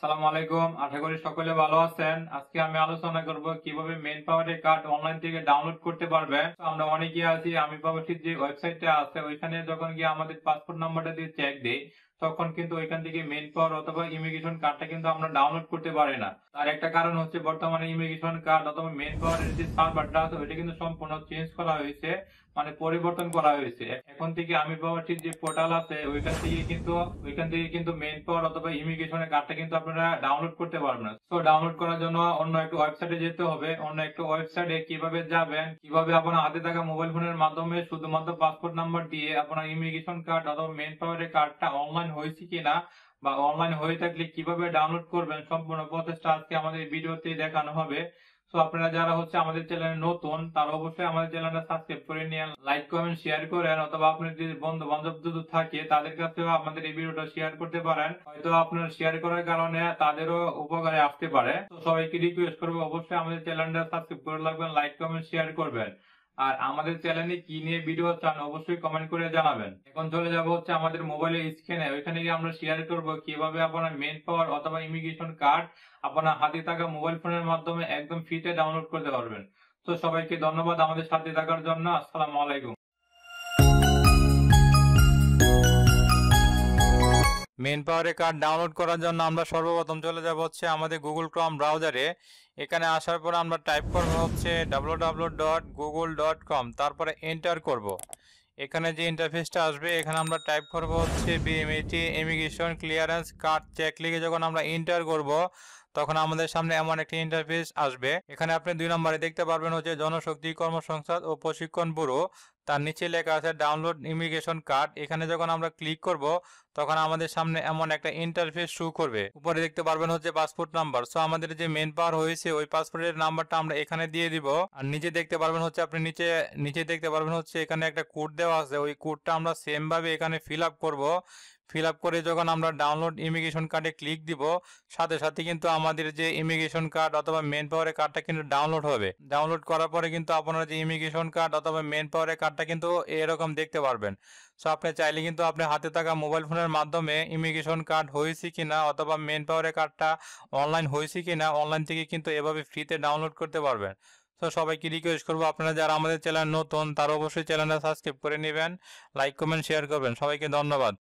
আসসালামু আলাইকুম। আশা করি সকলে ভালো আছেন। আজকে আমি আলোচনা করব কিভাবে মেন পাওয়ারের কার্ড অনলাইন থেকে ডাউনলোড করতে পারবেন। তো আমরা অনেকেই আছি আমি প্রবাসীর যে ওয়েবসাইটটা আছে ওইখানে যখন গিয়ে আমাদের পাসপোর্ট নাম্বারটা দিয়ে চেক দেই তখন কিন্তু ওইখান থেকে মেন পাওয়ার অথবা ইমিগ্রেশন কার্ডটা কিন্তু আমরা ডাউনলোড করতে পারি না। তার একটা কারণ হচ্ছে বর্তমানে ইমিগ্রেশন কার্ড অথবা মেন পাওয়ারের যে সার্ভারটা আছে ওইটা কিন্তু সম্পূর্ণ চেঞ্জ করা হয়েছে, মানে পরিবর্তন করা হয়েছে। এখন থেকে আমি প্রবাসীর যে পোর্টাল আছে ওইখান থেকে কিন্তু মেন পাওয়ার অথবা ইমিগ্রেশনের কার্ডটা কিন্তু আপনারা ডাউনলোড করতে পারবেন না। তো ডাউনলোড করার জন্য অন্য একটা ওয়েবসাইটে যেতে হবে। অন্য একটা ওয়েবসাইটে কিভাবে যাবেন, কিভাবে আপনার হাতে থাকা মোবাইল ফোনের মাধ্যমে শুধুমাত্র পাসপোর্ট নাম্বার দিয়ে আপনার ইমিগ্রেশন কার্ড অথবা মেন পাওয়ারের কার্ডটা অনলাইন হয়েছে কিনা বা অনলাইন হয়ে থাকলে কিভাবে ডাউনলোড করবেন সম্পূর্ণ প্রসেসটা আজকে আমাদের ভিডিওতে দেখানো হবে। তো আপনারা যারা হচ্ছে আমাদের চ্যানেলে নতুন তারা অবশ্যই আমাদের চ্যানেলটা সাবস্ক্রাইব করে নিয়ে লাইক কমেন্ট শেয়ার করেন, অথবা আপনার যে বন্ধু বান্ধব যদি থাকে তাদের কাছেও আমাদের এই ভিডিওটা শেয়ার করতে পারেন। হয়তো আপনার শেয়ার করার কারণে তাদেরও উপকারে আসতে পারে। তো সবাইকে রিকোয়েস্ট করবো অবশ্যই আমাদের চ্যানেলটা সাবস্ক্রাইব করে রাখবেন, লাইক কমেন্ট শেয়ার করবেন। আর আমাদের চ্যানেলে কি নিয়ে ভিডিও চান অবশ্যই কমেন্ট করে জানাবেন। এখন চলে যাব হচ্ছে আমাদের মোবাইলের স্ক্রিনে, ওইখানে গিয়ে আমরা শেয়ার করব কিভাবে আপনার মেন পাওয়ার অথবা ইমিগ্রেশন কার্ড আপনার হাতে থাকা মোবাইল ফোনের মাধ্যমে একদম ফ্রিতে ডাউনলোড করতে পারবেন। তো সবাইকে ধন্যবাদ আমাদের সাথে থাকার জন্য। আসসালামু আলাইকুম। মেন পাওয়ারের কার্ড ডাউনলোড করার জন্য আমরা সর্বপ্রথম চলে যাব হচ্ছে আমাদের গুগল ক্রোম ব্রাউজারে। এখানে আসার পর আমরা টাইপ করব হচ্ছে www.google.com, তারপরে এন্টার করব। এখানে যে ইন্টারফেসটা আসবে এখানে আমরা টাইপ করব হচ্ছে BMAT immigration clearance card check লিখে যখন আমরা এন্টার করব তখন আমাদের সামনে এমন একটি ইন্টারফেস আসবে। এখানে আপনি 2 নম্বরে দেখতে পারবেন হচ্ছে জনশক্তি কর্মসংস্থান ও প্রশিক্ষণ ব্যুরো, তার নিচে লেখা আছে ডাউনলোড ইমিগ্রেশন কার্ড। এখানে যখন আমরা ক্লিক করব তখন আমাদের সামনে এমন একটা ইন্টারফেস শো করবে। উপরে দেখতে পারবেন হচ্ছে পাসপোর্ট নাম্বার। সো আমাদের যে মেন পাওয়ার হয়েছে ওই পাসপোর্টের নাম্বারটা আমরা এখানে দিয়ে দিব। আর নিচে দেখতে পারবেন হচ্ছে আপনি নিচে দেখতে পারবেন হচ্ছে এখানে একটা কোড দেওয়া আছে, ওই কোডটা আমরা সেম ভাবে এখানে ফিল আপ করব। ফিল আপ করে যখন আমরা ডাউনলোড ইমিগ্রেশন কার্ডে ক্লিক দিব সাথে সাথে কিন্তু আমাদের যে ইমিগ্রেশন কার্ড অথবা মেন পাওয়ারের কার্ডটা কিন্তু ডাউনলোড হবে। ডাউনলোড করার পরে কিন্তু আপনারা যে ইমিগ্রেশন কার্ড অথবা মেন পাওয়ারের কার্ডটা কিন্তু এরকম দেখতে পারবেন। সো আপনি চাইলে কিন্তু আপনি হাতে থাকা মোবাইল ফোনের মাধ্যমে ইমিগ্রেশন কার্ড হয়েছে কিনা অথবা মেন পাওয়ারের কার্ডটা অনলাইন হয়েছে কিনা অনলাইন থেকে কিন্তু এভাবে ফ্রিতে ডাউনলোড করতে পারবেন। তো সবাইকে রিকোয়েস্ট করবো আপনারা যারা আমাদের চ্যানেল নতুন তারা অবশ্যই চ্যানেলটা সাবস্ক্রাইব করে নেবেন, লাইক কমেন্ট শেয়ার করবেন। সবাইকে ধন্যবাদ।